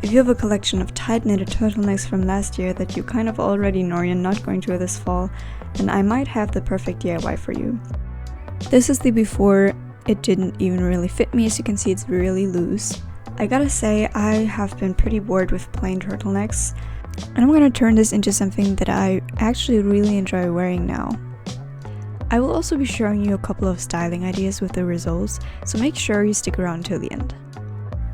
If you have a collection of tight knitted turtlenecks from last year that you kind of already know you're not going to wear this fall, then I might have the perfect DIY for you. This is the before. It didn't even really fit me, as you can see it's really loose. I gotta say, I have been pretty bored with plain turtlenecks, and I'm gonna turn this into something that I actually really enjoy wearing now. I will also be showing you a couple of styling ideas with the results, so make sure you stick around till the end.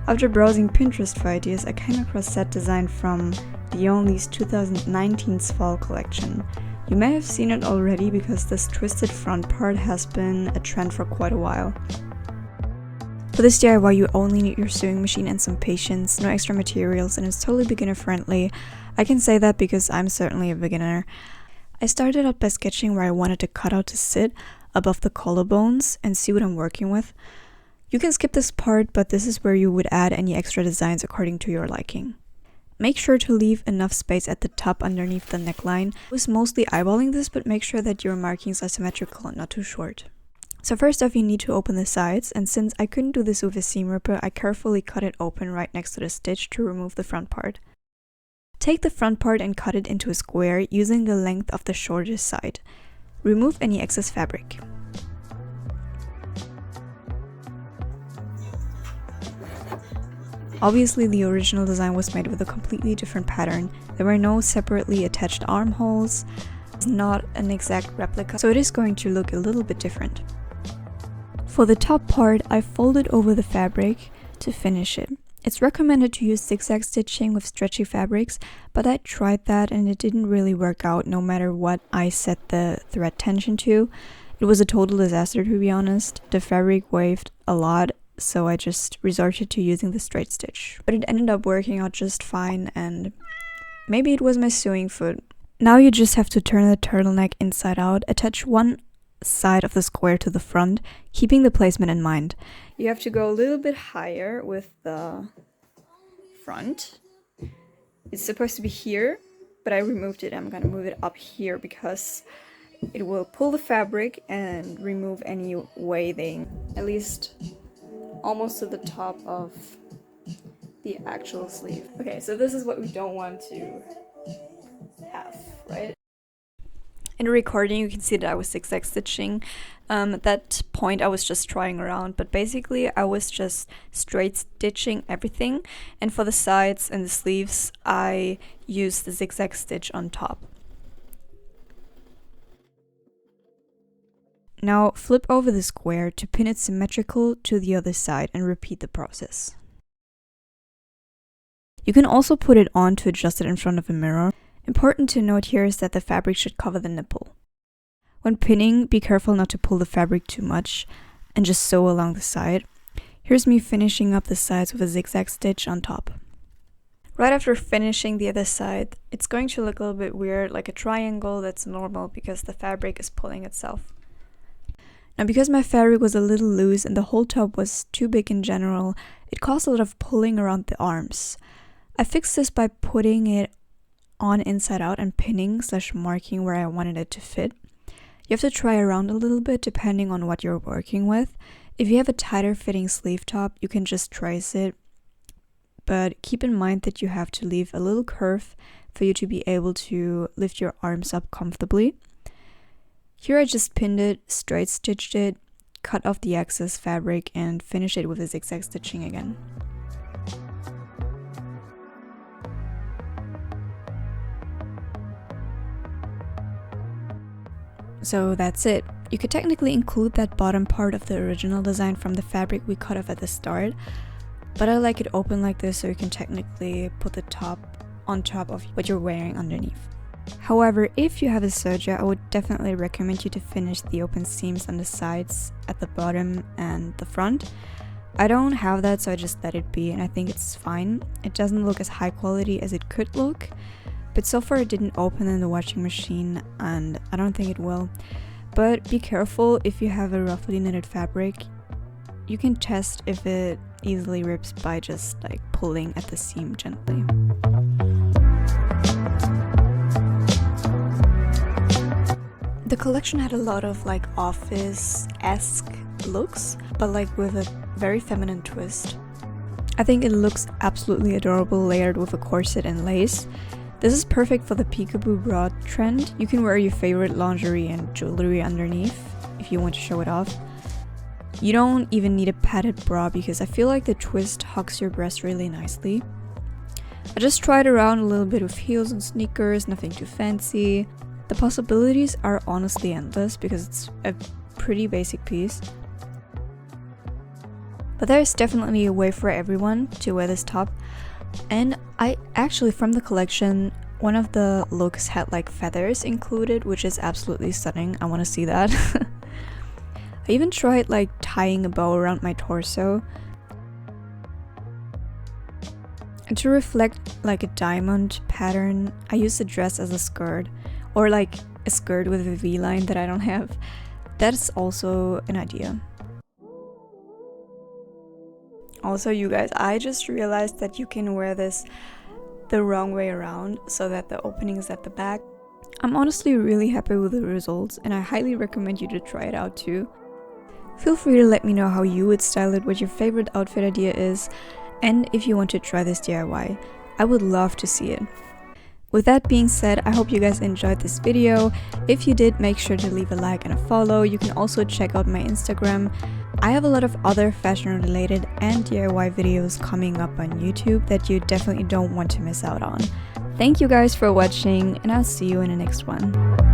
After browsing Pinterest for ideas, I came across that design from the Only's 2019's fall collection. You may have seen it already because this twisted front part has been a trend for quite a while. For this DIY you only need your sewing machine and some patience, no extra materials, and it's totally beginner friendly. I can say that because I'm certainly a beginner. I started out by sketching where I wanted the cutout to sit above the collarbones and see what I'm working with. You can skip this part, but this is where you would add any extra designs according to your liking. Make sure to leave enough space at the top underneath the neckline. I was mostly eyeballing this, but make sure that your markings are symmetrical and not too short. So first off, you need to open the sides, and since I couldn't do this with a seam ripper, I carefully cut it open right next to the stitch to remove the front part. Take the front part and cut it into a square using the length of the shortest side. Remove any excess fabric. Obviously, the original design was made with a completely different pattern. There were no separately attached armholes. It's not an exact replica, so it is going to look a little bit different. For the top part, I folded over the fabric to finish it. It's recommended to use zigzag stitching with stretchy fabrics, but I tried that and it didn't really work out no matter what I set the thread tension to. It was a total disaster, to be honest. The fabric waved a lot, so I just resorted to using the straight stitch. But it ended up working out just fine, and maybe it was my sewing foot. Now you just have to turn the turtleneck inside out, attach one side of the square to the front, keeping the placement in mind. You have to go a little bit higher with the front. It's supposed to be here, but I removed it. I'm gonna move it up here because it will pull the fabric and remove any waiving, at least almost to the top of the actual sleeve. Okay, so this is what we don't want to have, right? In the recording you can see that I was zigzag stitching. At that point I was just trying around, but basically I was just straight stitching everything, and for the sides and the sleeves I used the zigzag stitch on top. Now flip over the square to pin it symmetrical to the other side and repeat the process. You can also put it on to adjust it in front of a mirror. Important to note here is that the fabric should cover the nipple. When pinning, be careful not to pull the fabric too much and just sew along the side. Here's me finishing up the sides with a zigzag stitch on top. Right after finishing the other side, it's going to look a little bit weird, like a triangle. That's normal because the fabric is pulling itself. Now because my fabric was a little loose and the whole top was too big in general, it caused a lot of pulling around the arms. I fixed this by putting it on inside out and pinning / marking where I wanted it to fit. You have to try around a little bit depending on what you're working with. If you have a tighter fitting sleeve top, you can just trace it, but keep in mind that you have to leave a little curve for you to be able to lift your arms up comfortably. Here I just pinned it, straight stitched it, cut off the excess fabric and finished it with a zigzag stitching again. So that's it. You could technically include that bottom part of the original design from the fabric we cut off at the start, but I like it open like this so you can technically put the top on top of what you're wearing underneath. However, if you have a serger, I would definitely recommend you to finish the open seams on the sides, at the bottom and the front. I don't have that, so I just let it be and I think it's fine. It doesn't look as high quality as it could look, but so far it didn't open in the washing machine and I don't think it will. But be careful if you have a roughly knitted fabric. You can test if it easily rips by just like pulling at the seam gently. The collection had a lot of like office-esque looks, but like with a very feminine twist. I think it looks absolutely adorable layered with a corset and lace. This is perfect for the peekaboo bra trend. You can wear your favorite lingerie and jewelry underneath if you want to show it off. You don't even need a padded bra because I feel like the twist hugs your breast really nicely. I just tried around a little bit with heels and sneakers, nothing too fancy. The possibilities are honestly endless because it's a pretty basic piece. But there's definitely a way for everyone to wear this top. And I actually, from the collection, one of the looks had like feathers included, which is absolutely stunning. I want to see that. I even tried like tying a bow around my torso. And to reflect like a diamond pattern, I used the dress as a skirt, or like a skirt with a V-line that I don't have. That's also an idea. Also, you guys, I just realized that you can wear this the wrong way around so that the opening is at the back. I'm honestly really happy with the results and I highly recommend you to try it out too. Feel free to let me know how you would style it, what your favorite outfit idea is, and if you want to try this DIY. I would love to see it. With that being said, I hope you guys enjoyed this video. If you did, make sure to leave a like and a follow. You can also check out my Instagram. I have a lot of other fashion related and DIY videos coming up on YouTube that you definitely don't want to miss out on. Thank you guys for watching and I'll see you in the next one.